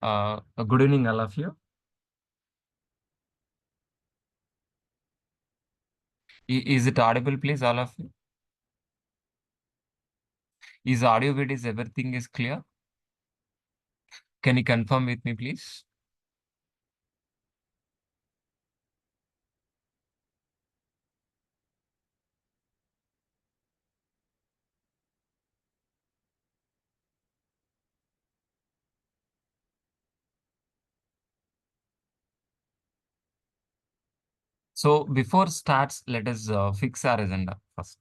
Good evening, all of you. Is it audible, please, all of you? Is audio videos everything is clear? Can you confirm with me, please? So before starts, let us fix our agenda first.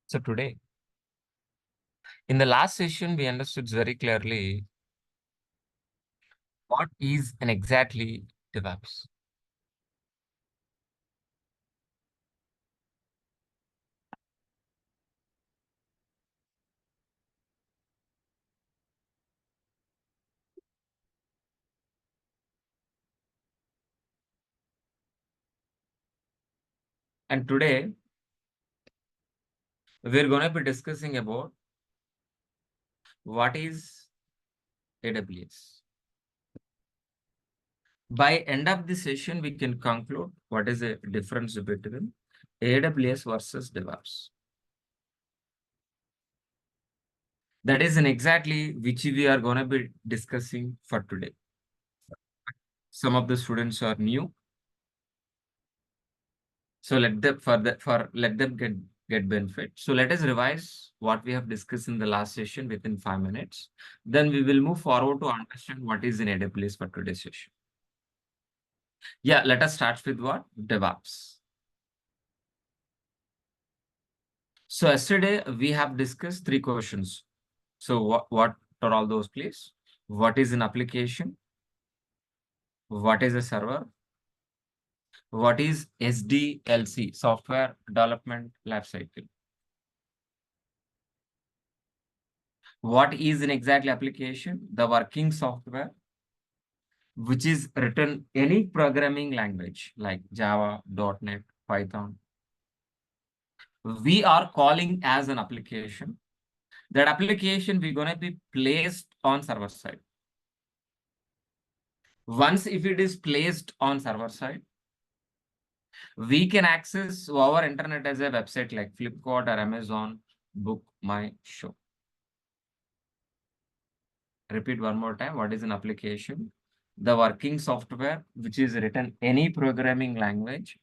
So today, in the last session, we understood very clearly what is an exactly DevOps. And today, we're going to be discussing about what is AWS. By end of the session, we can conclude what is the difference between AWS versus DevOps. That is an exactly which we are going to be discussing for today. Some of the students are new, so let them let them get benefit. So let us revise what we have discussed in the last session within 5 minutes. Then we will move forward to understand what is in AWS for today's session. Yeah, let us start with what? DevOps. So yesterday we have discussed 3 questions. So what are all those, please? What is an application? What is a server? What is SDLC, Software Development Lifecycle? What is an exactly application? The working software, which is written any programming language like Java, .NET, Python. We are calling as an application. That application we're going to be placed on server side. Once if it is placed on server side, we can access our internet as a website like Flipkart or Amazon, Book My Show. Repeat one more time. What is an application? The working software, which is written any programming language,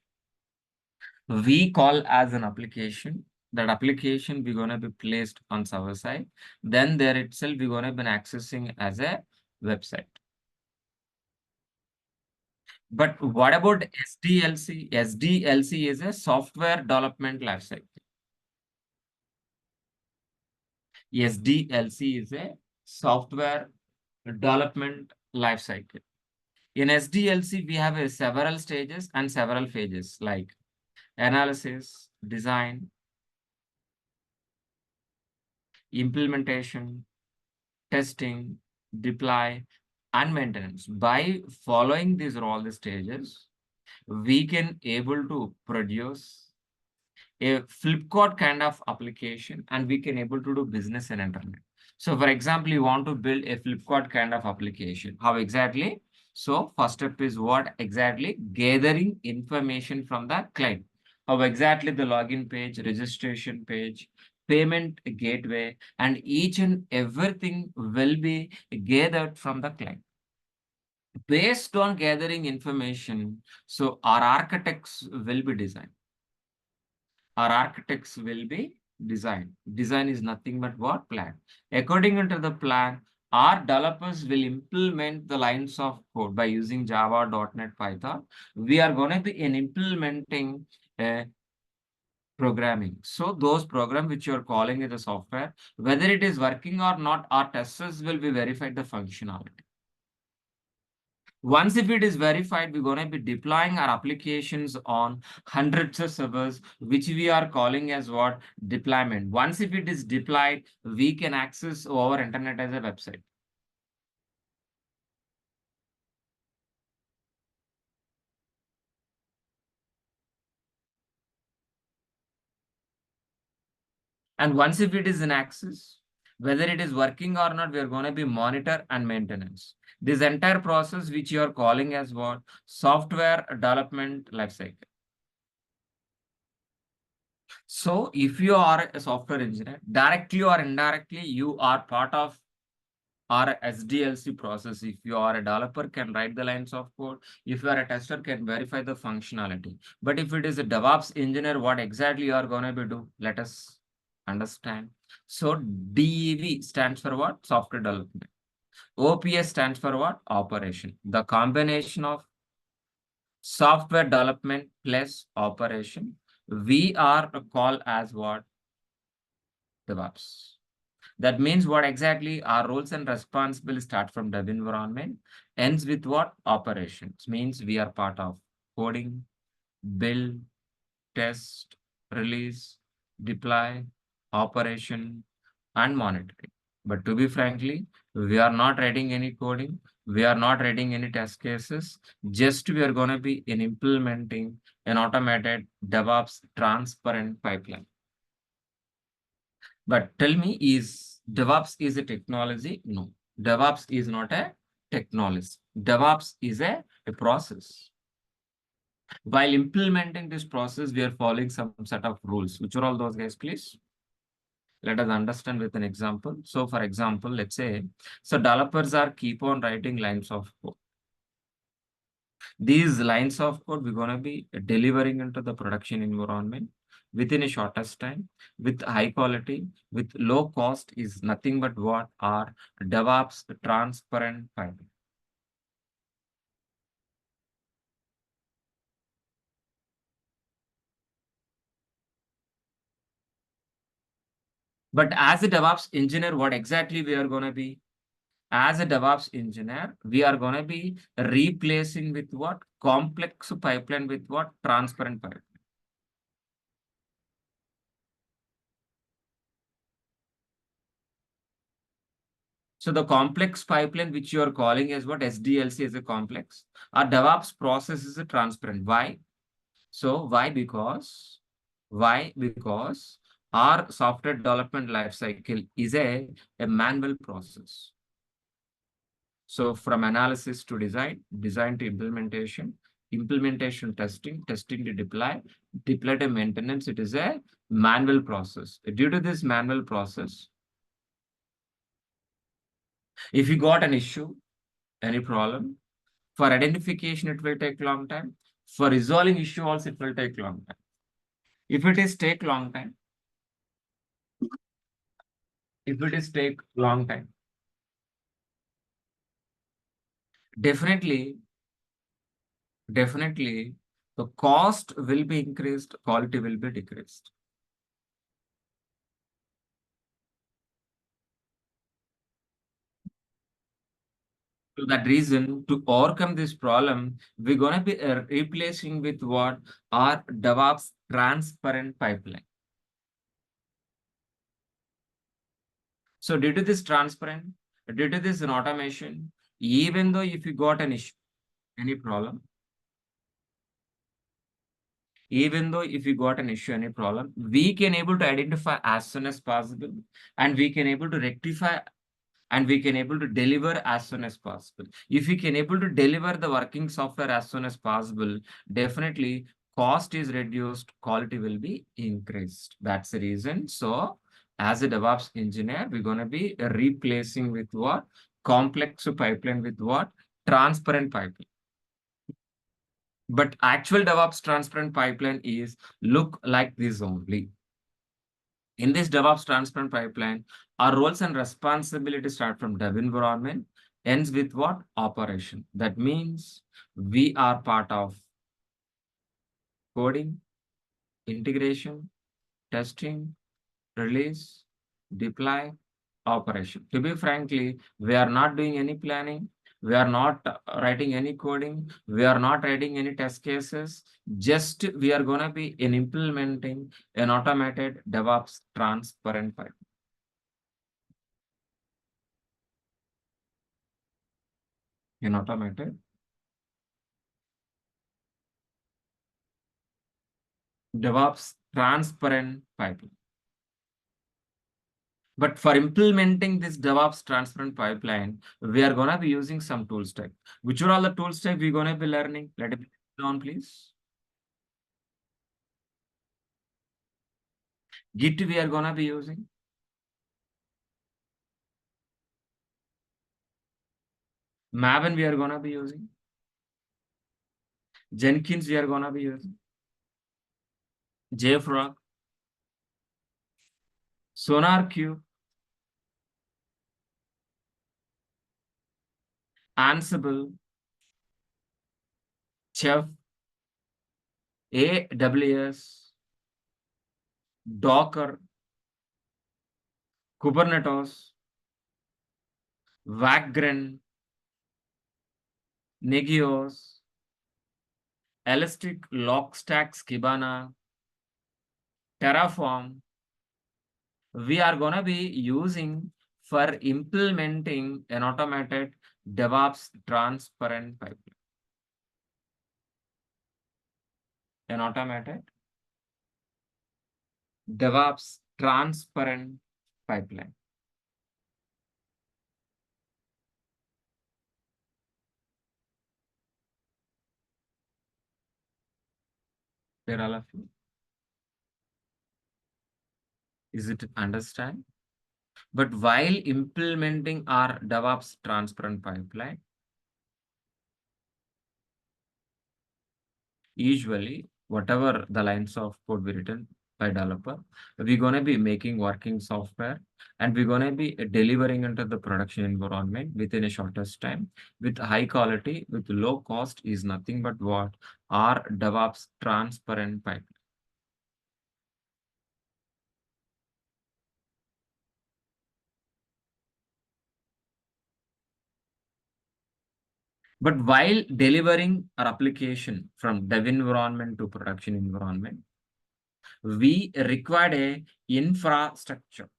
we call as an application. That application we're going to be placed on server side. Then there itself we're going to be accessing as a website. But what about SDLC? SDLC is a software development lifecycle. SDLC is a software development lifecycle. In SDLC, we have several stages and several phases like analysis, design, implementation, testing, deploy, and maintenance. By following these all the stages, we can able to produce a Flipkart kind of application and we can able to do business and internet. So for example, you want to build a Flipkart kind of application. How exactly? So first step is what exactly? Gathering information from the client. How exactly the login page, registration page, payment gateway, and each and everything will be gathered from the client. Based on gathering information, so our architects will be designed. Our architects will be design. Design is nothing but what? Plan. According to the plan, our developers will implement the lines of code by using Java, .NET, Python. We are going to be in implementing programming. So those programs which you are calling it a software, whether it is working or not, our testers will be verified the functionality. Once if it is verified, we're going to be deploying our applications on hundreds of servers, which we are calling as what? Deployment. Once if it is deployed, we can access our internet as a website. And once if it is in access, whether it is working or not, we are going to be monitor and maintenance. This entire process, which you are calling as what? Software development lifecycle. So if you are a software engineer, directly or indirectly, you are part of our SDLC process. If you are a developer, can write the lines of code. If you are a tester, can verify the functionality. But if it is a DevOps engineer, what exactly you are going to be do? Let us understand. So DEV stands for what? Software development. OPS stands for what? Operation. The combination of software development plus operation, we are called as what? DevOps. That means what exactly our roles and responsibilities start from dev environment, ends with what? Operations. Means we are part of coding, build, test, release, deploy, operation, and monitoring. But to be frankly, we are not writing any coding. We are not writing any test cases. Just we are going to be in implementing an automated DevOps transparent pipeline. But tell me, is DevOps is a technology? No, DevOps is not a technology. DevOps is a process. While implementing this process, we are following some set of rules. Which are all those, guys, please? Let us understand with an example. So for example, let's say, so developers are keep on writing lines of code. These lines of code we're going to be delivering into the production environment within a shortest time with high quality, with low cost is nothing but what are DevOps transparent pipeline. But as a DevOps engineer, what exactly we are going to be? As a DevOps engineer, we are going to be replacing with what? Complex pipeline with what? Transparent pipeline. So the complex pipeline, which you are calling as what? SDLC is a complex. Our DevOps process is a transparent. Why? So why? Because our software development lifecycle is a manual process. So from analysis to design, design to implementation, implementation testing, testing to deploy, deploy to maintenance, it is a manual process. Due to this manual process, if you got an issue, any problem, for identification, it will take long time. For resolving issue also, it will take long time. If it is take long time, if it is take long time, definitely, definitely, the cost will be increased, quality will be decreased. To that reason, to overcome this problem, we're going to be replacing with what? Our DevOps transparent pipeline. So due to this transparent, due to this automation, even though if you got an issue, any problem, even though if you got an issue, any problem, we can able to identify as soon as possible, and we can able to rectify, and we can able to deliver as soon as possible. If we can able to deliver the working software as soon as possible, definitely cost is reduced, quality will be increased. That's the reason. So as a DevOps engineer, we're going to be replacing with what? Complex pipeline with what? Transparent pipeline. But actual DevOps transparent pipeline is look like this only. In this DevOps transparent pipeline, our roles and responsibilities start from dev environment, ends with what? Operation. That means we are part of coding, integration, testing, release, deploy, operation. To be frankly, we are not doing any planning. We are not writing any coding. We are not writing any test cases. Just we are going to be in implementing an automated DevOps transparent pipe. An automated DevOps transparent pipeline. But for implementing this DevOps transparent pipeline, we are going to be using some tool stack. Which are all the tool stack we're going to be learning? Let it be down, please. Git we are going to be using. Maven we are going to be using. Jenkins we are going to be using. JFrog. SonarQube. Ansible. Chef. AWS. Docker. Kubernetes. Vagrant. Negios. Elastic Logstack Kibana. Terraform. We are going to be using for implementing an automated DevOps transparent pipeline. An automated DevOps transparent pipeline. There all of you. Is it understand? But while implementing our DevOps transparent pipeline, usually whatever the lines of code we written by developer, we're going to be making working software and we're going to be delivering into the production environment within a shortest time with high quality, with low cost is nothing but what our DevOps transparent pipeline. But while delivering our application from dev environment to production environment, we required a infrastructure.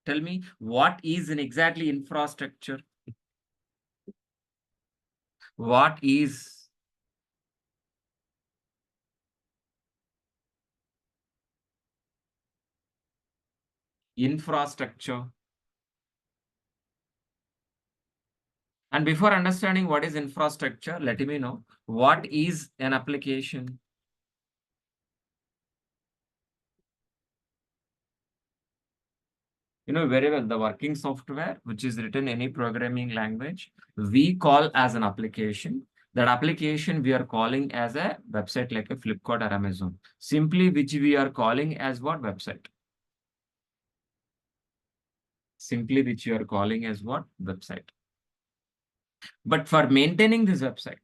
Tell me, what is an exactly infrastructure? What is infrastructure? And before understanding what is infrastructure, let me know what is an application. You know very well the working software, which is written in any programming language, we call as an application. That application we are calling as a website like a Flipkart or Amazon. Simply which we are calling as what website? Simply which you are calling as what website. But for maintaining this website,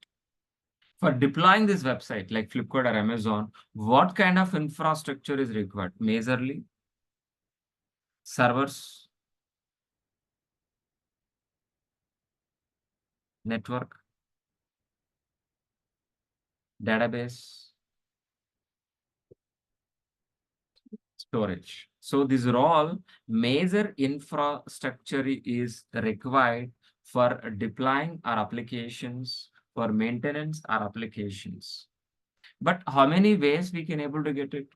for deploying this website like Flipkart or Amazon, what kind of infrastructure is required? Majorly servers, network, database, storage. So these are all major infrastructure is required for deploying our applications, for maintenance our applications. But how many ways we can able to get it?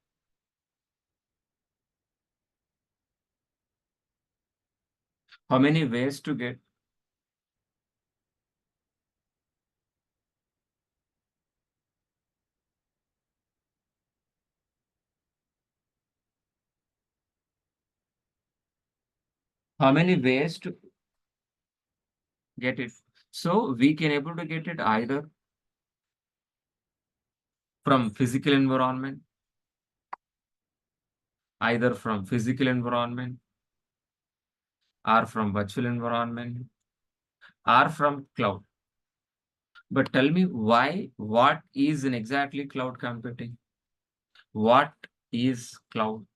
How many ways to get? How many ways to get it? So we can able to get it either from physical environment, either from physical environment, or from virtual environment, or from cloud. But tell me why, what is in exactly cloud computing? What is cloud?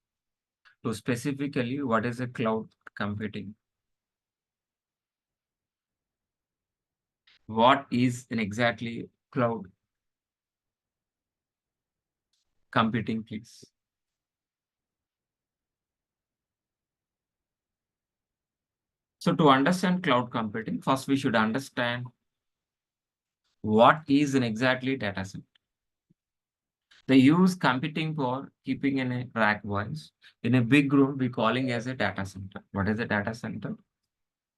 So specifically, what is a cloud computing? What is an exactly cloud computing, please? So to understand cloud computing, first we should understand what is an exactly data center. They use computing for keeping in a rack wise. In a big room, we calling as a data center. What is a data center?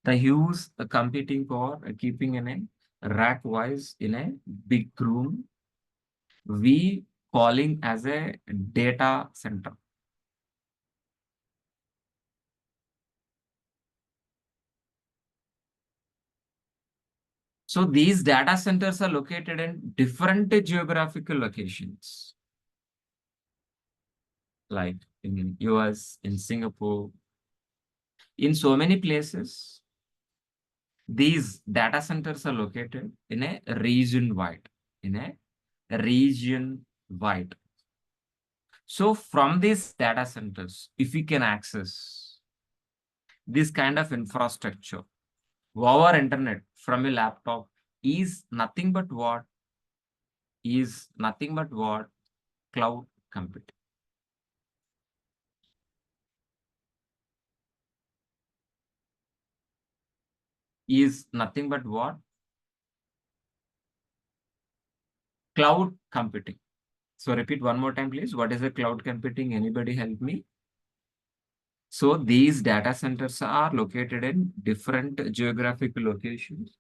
They use the computing for keeping in a rack wise in a big room. We calling as a data center. So these data centers are located in different geographical locations, like in US, in Singapore, in so many places. These data centers are located in a region wide, in a region wide. So from these data centers, if we can access this kind of infrastructure, our internet from a laptop is nothing but what? Is nothing but what? Cloud computing. Is nothing but what? Cloud computing. So repeat one more time, please. What is the cloud computing? Anybody help me? So these data centers are located in different geographical locations.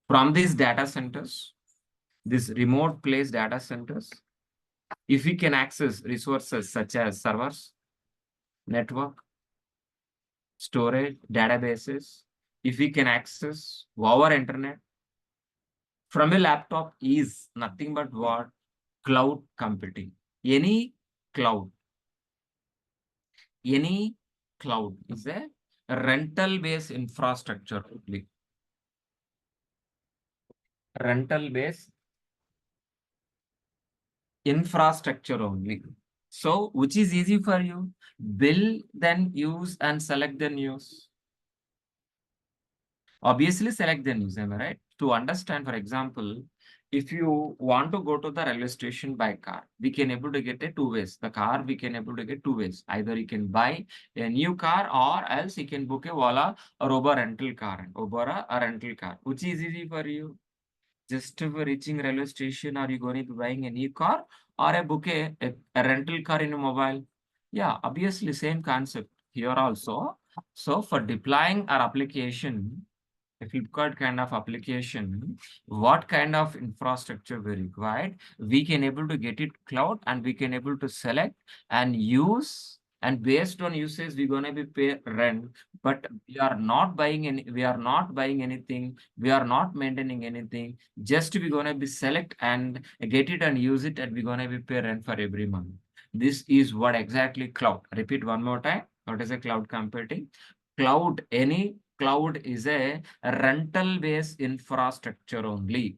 From these data centers, these remote place data centers, if we can access resources such as servers, network, storage, databases, if we can access our internet from a laptop is nothing but what? Cloud computing. Any cloud, any cloud is a rental-based infrastructure only. Rental-based infrastructure only. So, which is easy for you? Build, then use, and select, then use. Obviously, select then use, am I right? To understand, for example, if you want to go to the railway station by car, we can able to get a two ways. The car we can able to get two ways. Either you can buy a new car or else you can book a Ola or Uber rental car. Uber a rental car. Which is easy for you? Just for reaching railway station, are you going to be buying a new car or a book a rental car in a mobile? Yeah, obviously same concept here also. So for deploying our application, if you've got kind of application, what kind of infrastructure we required, we can able to get it cloud and we can able to select and use, and based on usage, we're gonna be pay rent, but we are not buying anything, we are not maintaining anything, just we're gonna be select and get it and use it, and we're gonna be pay rent for every month. This is what exactly cloud. Repeat one more time. What is a cloud computing? Cloud, any cloud is a rental based infrastructure only.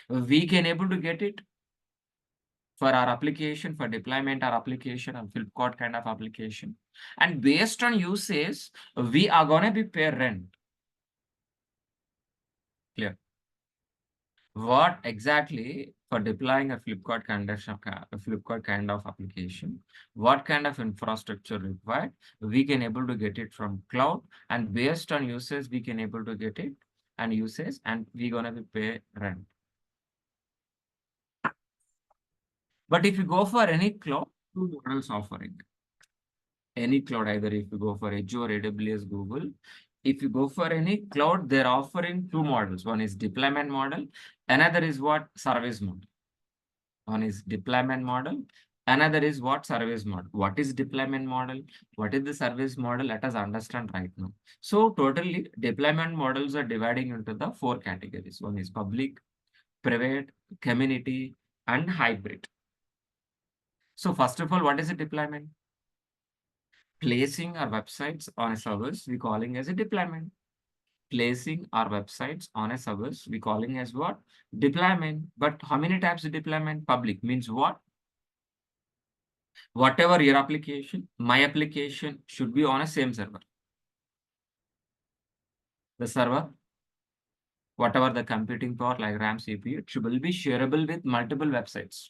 We can able to get it for our application, for deployment our application, or Flipkart kind of application. And based on usage, we are gonna be pay rent. Clear? What exactly for deploying a Flipkart kind of application, what kind of infrastructure required, we can able to get it from cloud, and based on usage, we can able to get it and usage, and we gonna be pay rent. But if you go for any cloud, two models offering. Any cloud, either if you go for Azure, AWS, Google, if you go for any cloud, they're offering two models. One is deployment model, another is what? Service model. One is deployment model. Another is what? Service model. What is deployment model? What is the service model? Let us understand right now. So totally deployment models are dividing into the four categories. One is public, private, community, and hybrid. So first of all, what is a deployment? Placing our websites on a service, we calling as a deployment. Placing our websites on a service, we calling as what? Deployment. But how many types of deployment? Public means what? Whatever your application, my application should be on a same server. The server, whatever the computing power like RAM, CPU, it will be shareable with multiple websites.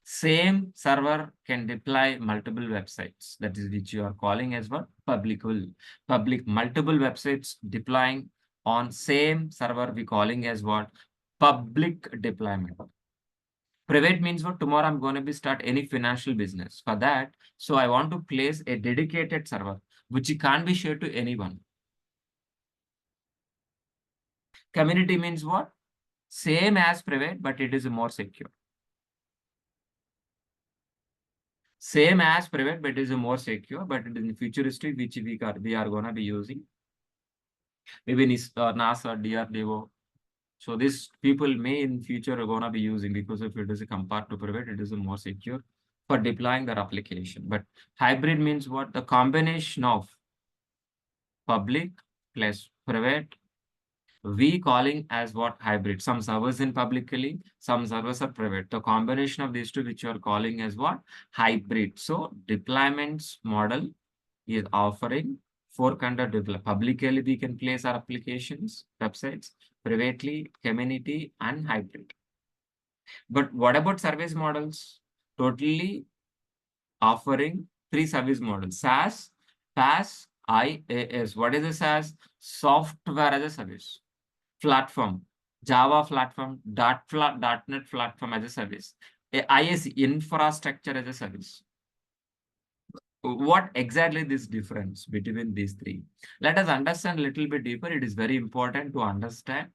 Same server can deploy multiple websites. That is which you are calling as what? Public multiple websites deploying on same server we calling as what? Public deployment. Private means what? Tomorrow I'm going to be start any financial business. For that, so I want to place a dedicated server which can't be shared to anyone. Community means what? Same as private, but it is more secure. Same as private, but it is more secure, but it is in futuristic, which we are going to be using. Maybe NASA, DRDO. So these people may in future are going to be using, because if it is compared to private, it is more secure for deploying their application. But hybrid means what? The combination of public plus private, we calling as what? Hybrid. Some servers in publicly, some servers are private. The combination of these two, which you are calling as what? Hybrid. So deployments model is offering four kind of develop. Publicly, we can place our applications, websites, privately, community, and hybrid. But what about service models? Totally offering three service models: SaaS, PaaS, IaaS. What is a SaaS? Software as a service. Platform, Java platform, .NET platform as a service. IaaS, infrastructure as a service. What exactly this difference between these three? Let us understand a little bit deeper. It is very important to understand.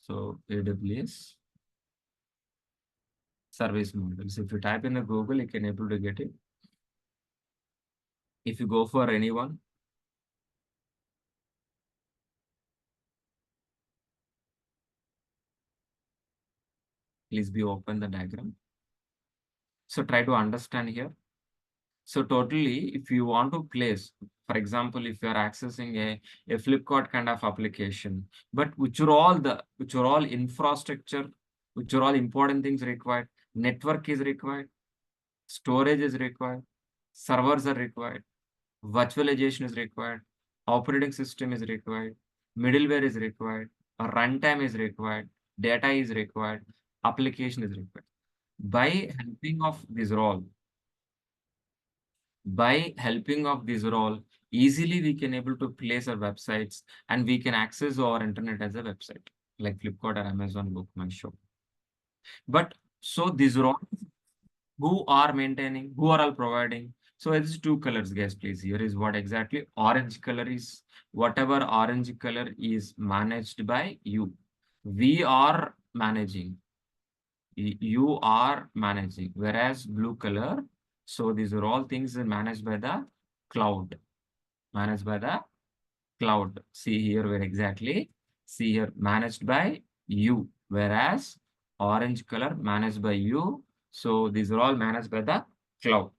So AWS service models. If you type in the Google, you can able to get it. If you go for anyone, please be open the diagram. So try to understand here. So totally, if you want to place, for example, if you are accessing a Flipkart kind of application, but which are all infrastructure, which are all important things required, network is required, storage is required, servers are required, virtualization is required, operating system is required, middleware is required, a runtime is required, data is required, application is required. By helping of this role, easily we can able to place our websites, and we can access our internet as a website like Flipkart or Amazon Book My Show. But so these are all who are maintaining, who are all providing. So it's two colors, guys, please. Here is what exactly orange color is. Whatever orange color is managed by you. We are managing. You are managing. Whereas blue color, so these are all things managed by the cloud. Managed by the cloud. See here where exactly. See here managed by you. Whereas orange color managed by you. So these are all managed by the cloud.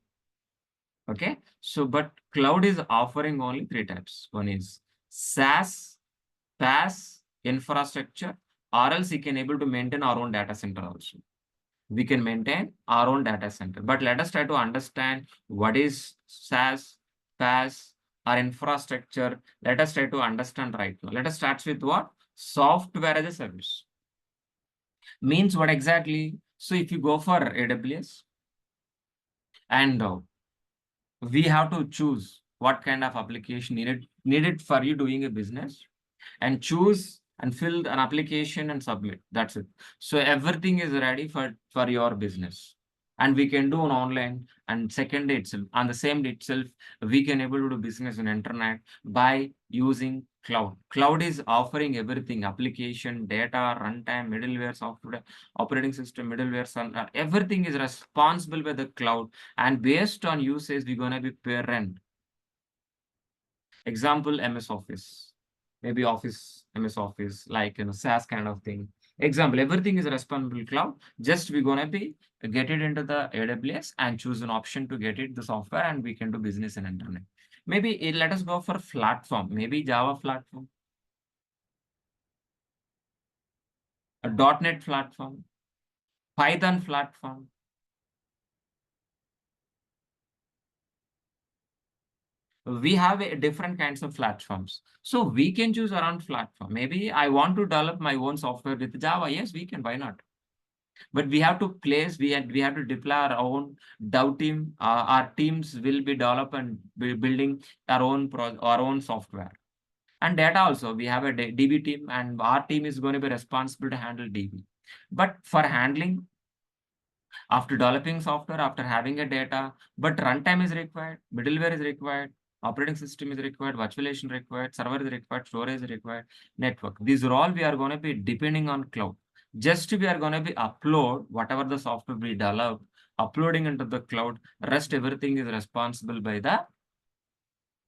Okay. So, but cloud is offering only three types. One is SaaS, PaaS, infrastructure, or else you can able to maintain our own data center also. We can maintain our own data center. But let us try to understand what is SaaS, PaaS, or infrastructure. Let us try to understand right now. Let us start with what? Software as a service. Means what exactly? So if you go for AWS, and we have to choose what kind of application needed for you doing a business, and choose and fill an application and submit. That's it. So everything is ready for your business, and we can do on online. And second day itself, on the same day itself, we can able to do business on internet by using cloud. Cloud is offering everything: application, data, runtime, middleware, software, operating system, middleware, everything is responsible by the cloud. And based on usage, we're gonna be parent. Example, MS Office, maybe Office, MS Office, like SaaS kind of thing. Example, everything is responsible cloud. Just we're gonna be get it into the AWS and choose an option to get it the software, and we can do business in internet. Maybe let us go for platform, maybe Java platform, a .NET platform, Python platform. we have different kinds of platforms. So we can choose around platform. Maybe I want to develop my own software with Java. Yes, we can. Why not? But we have to place, we have to deploy our own dev team. Our teams will be developing and building our own software. And data also, we have a DB team, and our team is going to be responsible to handle DB. But for handling, after developing software, after having a data, but runtime is required, middleware is required, operating system is required, virtualization required, server is required, storage is required, network. These are all we are going to be depending on cloud. Just we are going to be upload whatever the software we develop, uploading into the cloud. Rest everything is responsible by the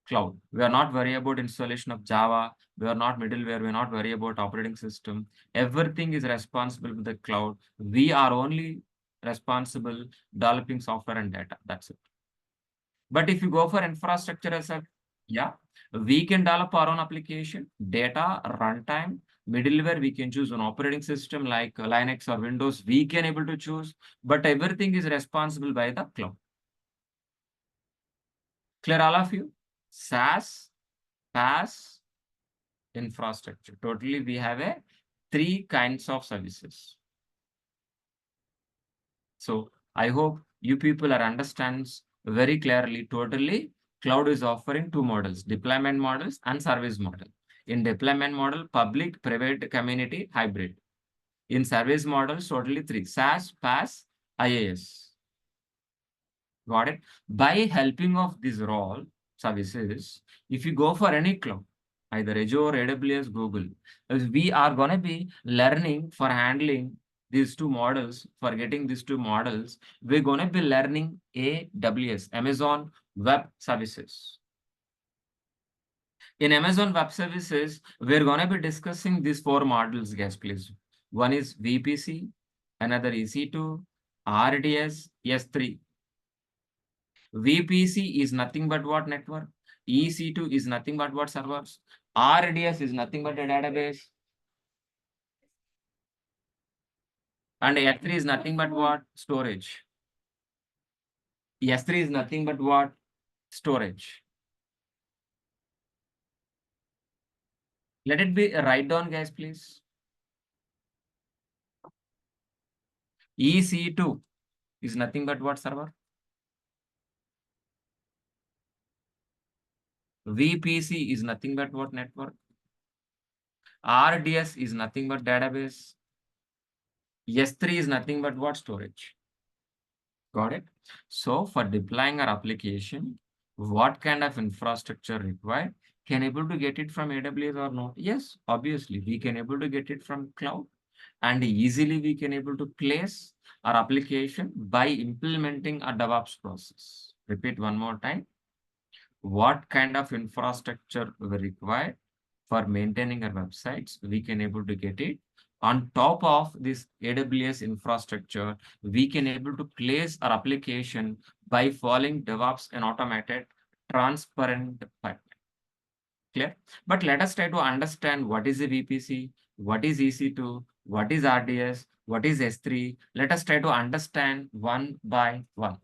cloud. We are not worried about installation of Java. We are not middleware. We are not worried about operating system. Everything is responsible with the cloud. We are only responsible developing software and data. That's it. But if you go for infrastructure as a, yeah, we can develop our own application, data, runtime, middleware. We can choose an operating system like Linux or Windows. We can able to choose, but everything is responsible by the cloud. Clear all of you? SaaS, PaaS, infrastructure. Totally, we have a 3 kinds of services. So I hope you people are understands very clearly. Totally, cloud is offering 2 models: deployment models and service model. In deployment model, public, private, community, hybrid. In service models, totally 3: SaaS, PaaS, IaaS. Got it? By helping of these role services, if you go for any cloud, either Azure, AWS, Google, we are going to be learning for handling these 2 models. For getting these 2 models, we're going to be learning AWS, Amazon Web Services. In Amazon Web Services, we're going to be discussing these 4 models, guys, please. One is VPC, another EC2, RDS, S3. VPC is nothing but what? Network. EC2 is nothing but what? Servers. RDS is nothing but a database. And S3 is nothing but what? Storage. S3 is nothing but what? Storage. Let it be write down, guys, please. EC2 is nothing but what? Server. VPC is nothing but what? Network. RDS is nothing but database. S3 is nothing but what? Storage. Got it? So for deploying our application, what kind of infrastructure required? Can able to get it from AWS or not? Yes, obviously we can able to get it from cloud, and easily we can able to place our application by implementing a DevOps process. Repeat one more time. What kind of infrastructure we require for maintaining our websites? We can able to get it. On top of this AWS infrastructure, we can able to place our application by following DevOps and automated transparent pipeline. Clear? But let us try to understand what is the VPC, what is EC2, what is RDS, what is S3. Let us try to understand one by one.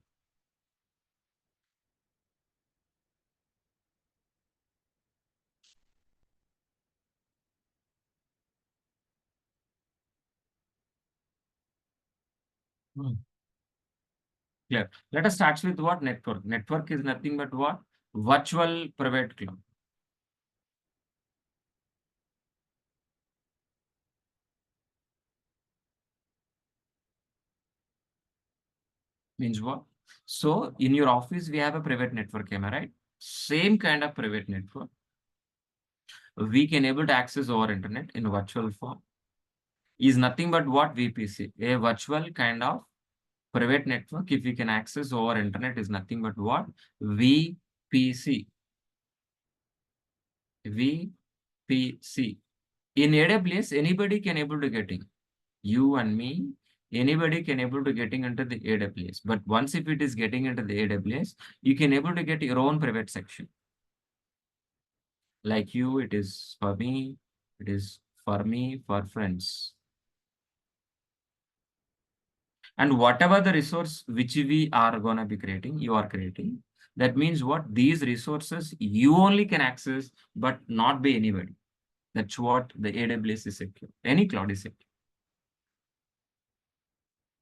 Clear. Let us start with what? Network. Network is nothing but what? Virtual private cloud. Means what? So in your office, we have a private network, am I right? Same kind of private network. We can able to access over internet in virtual form. Is nothing but what? VPC. A virtual kind of private network, if we can access over internet, is nothing but what? VPC. VPC. In AWS, anybody can able to get in. You and me, anybody can able to getting into the AWS. But once if it is getting into the AWS, you can able to get your own private section. Like you, it is for me, it is for me, for friends. And whatever the resource which we are gonna be creating, you are creating. That means what? These resources you only can access, but not by anybody. That's what the AWS is secure. Any cloud is secure.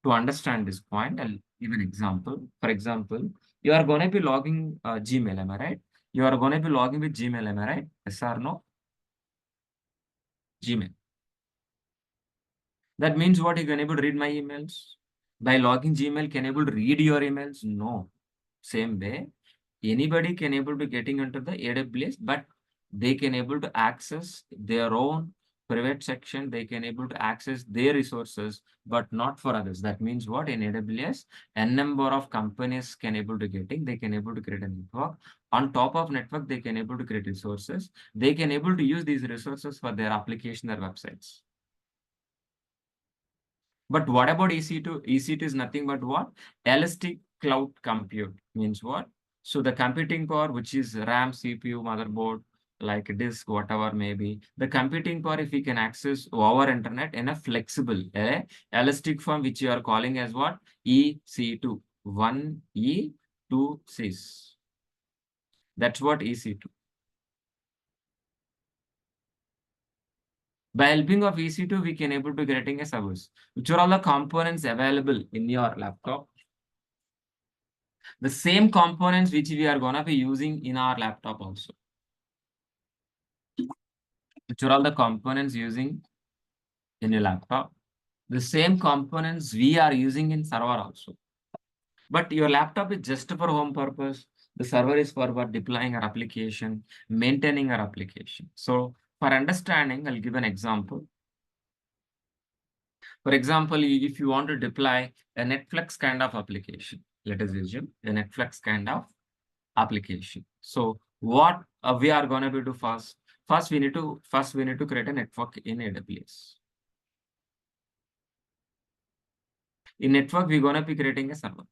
To understand this point, I'll give an example. For example, you are going to be logging Gmail, am I right? You are going to be logging with Gmail, am I right? Yes or no? Gmail. That means what? You can able to read my emails? By logging Gmail, can able to read your emails? No. Same way, anybody can able to getting into the AWS, but they can able to access their own private section. They can able to access their resources, but not for others. That means what? In AWS, n number of companies can able to getting. They can able to create a network. On top of network, they can able to create resources. They can able to use these resources for their application or websites. But what about EC2? EC2 is nothing but what? Elastic cloud compute means what? So the computing power, which is RAM, CPU, motherboard, like disk, whatever maybe, the computing power, if we can access over internet in a flexible, elastic form, which you are calling as what? EC2. 1E, 2 sys. That's what EC2. By helping of EC2, we can able to getting a service. Which are all the components available in your laptop? The same components which we are going to be using in our laptop also. Which are all the components using in your laptop? The same components we are using in server also. But your laptop is just for home purpose. The server is for deploying our application, maintaining our application. So for understanding, I'll give an example. For example, if you want to deploy a Netflix kind of application, let us assume a Netflix kind of application. So what we are going to do first? First, we need to create a network in AWS. In network, we're going to be creating a server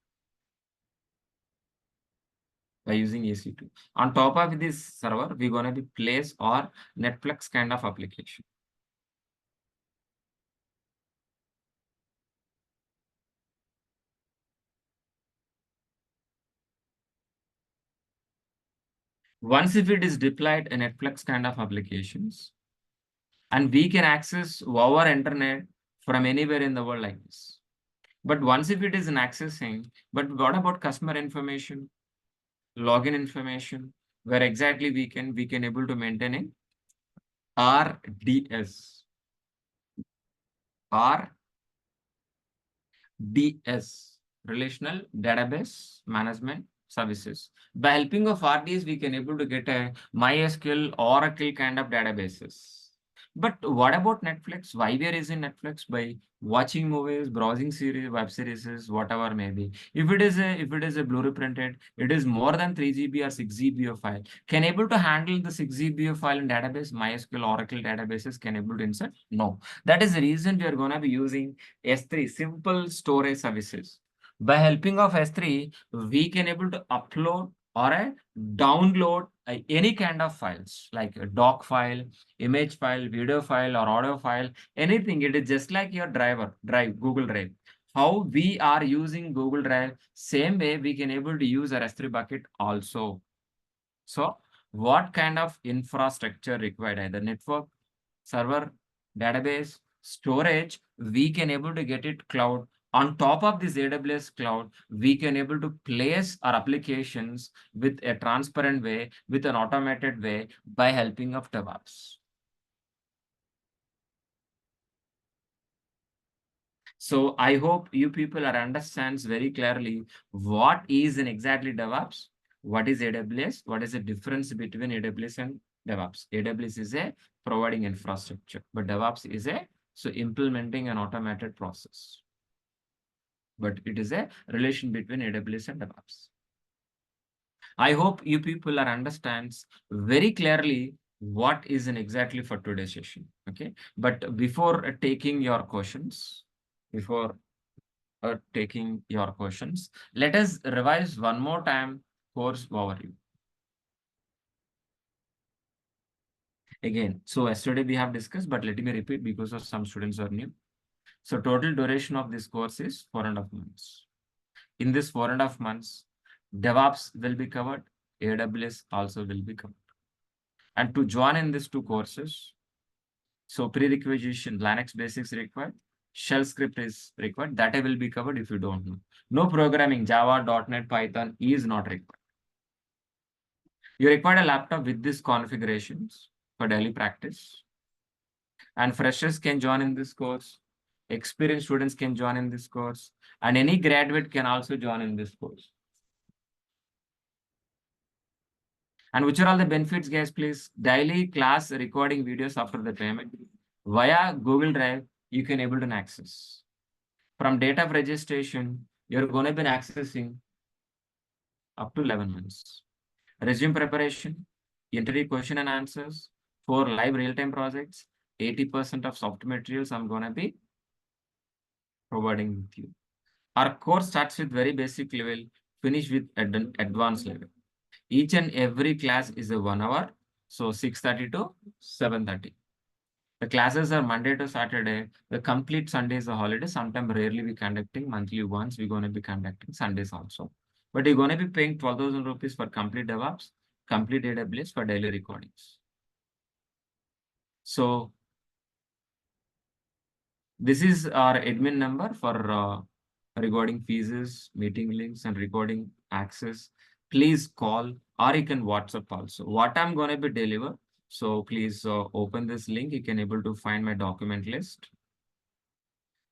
by using EC2. On top of this server, we're going to be place our Netflix kind of application. Once if it is deployed a Netflix kind of applications, and we can access our internet from anywhere in the world like this. But once if it is in accessing, but what about customer information, login information, where exactly we can able to maintain it? RDS. RDS, Relational Database Management Services. By helping of RDS, we can able to get a MySQL, Oracle kind of databases. But what about Netflix? Why we are using Netflix? By watching movies, browsing series, web series, whatever maybe. If it is a Blu-ray printed, it is more than 3 GB or 6 GB of file. Can able to handle the 6 GB of file in database? MySQL, Oracle databases can able to insert? No. That is the reason we are going to be using S3, simple storage services. By helping of S3, we can able to upload or download any kind of files like a doc file, image file, video file, or audio file, anything. It is just like your Google Drive. How we are using Google Drive, same way we can able to use our S3 bucket also. So what kind of infrastructure required? Either network, server, database, storage, we can able to get it cloud. On top of this AWS cloud, we can able to place our applications with a transparent way, with an automated way by helping of DevOps. So I hope you people are understands very clearly what is in exactly DevOps, what is AWS, what is the difference between AWS and DevOps. AWS is a providing infrastructure, but DevOps is a implementing an automated process. But it is a relation between AWS and DevOps. I hope you people are understands very clearly what is in exactly for today's session. Okay, but before taking your questions, let us revise one more time course overview. Again, so yesterday we have discussed, but let me repeat because of some students are new. So total duration of this course is 4.5 months. In this 4.5 months, DevOps will be covered. AWS also will be covered. And to join in these two courses, so prerequisition, Linux basics required, shell script is required. That I will be covered if you don't know. No programming, Java, .NET, Python is not required. You require a laptop with these configurations for daily practice. And freshers can join in this course. Experienced students can join in this course. And any graduate can also join in this course. And which are all the benefits, guys, please? Daily class recording videos after the payment. Via Google Drive, you can able to access. From date of registration, you're going to be accessing up to 11 months. Resume preparation, interview question and answers, 4 live real-time projects, 80% of soft materials I'm going to be providing with you. Our course starts with very basic level, finish with advanced level. Each and every class is a 1 hour, so 6:30 to 7:30. The classes are Monday to Saturday. The complete Sunday is a holiday. Sometimes rarely we conducting, monthly once we're going to be conducting Sundays also. But you're going to be paying 12,000 rupees for complete DevOps, complete AWS for daily recordings. So this is our admin number for recording fees, meeting links, and recording access. Please call or you can WhatsApp also. What I'm going to be deliver. So please open this link. You can able to find my document list,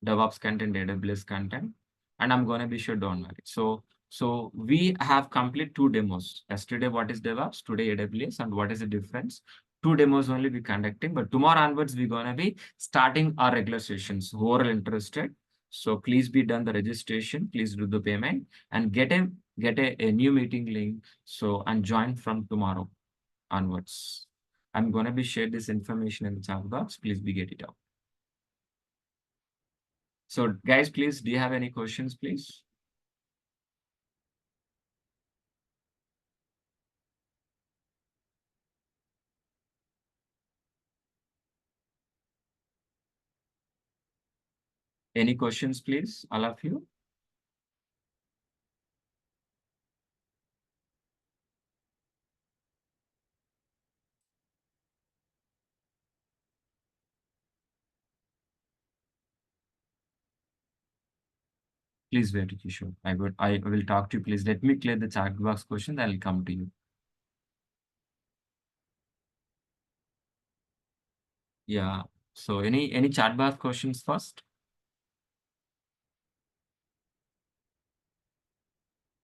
DevOps content, AWS content, and I'm going to be sure, don't worry. So we have complete 2 demos. Yesterday, what is DevOps? Today, AWS, and what is the difference? 2 demos only be conducting, but tomorrow onwards, we're going to be starting our regular sessions. Who are interested, so please be done the registration. Please do the payment and get a new meeting link. So and join from tomorrow onwards. I'm going to be share this information in the chat box. Please be get it out. So guys, please, do you have any questions, please? Any questions, please, all of you? Please wait, Kishore. I will talk to you. Please let me clear the chat box question. Then I'll come to you. Yeah. So any chat box questions first?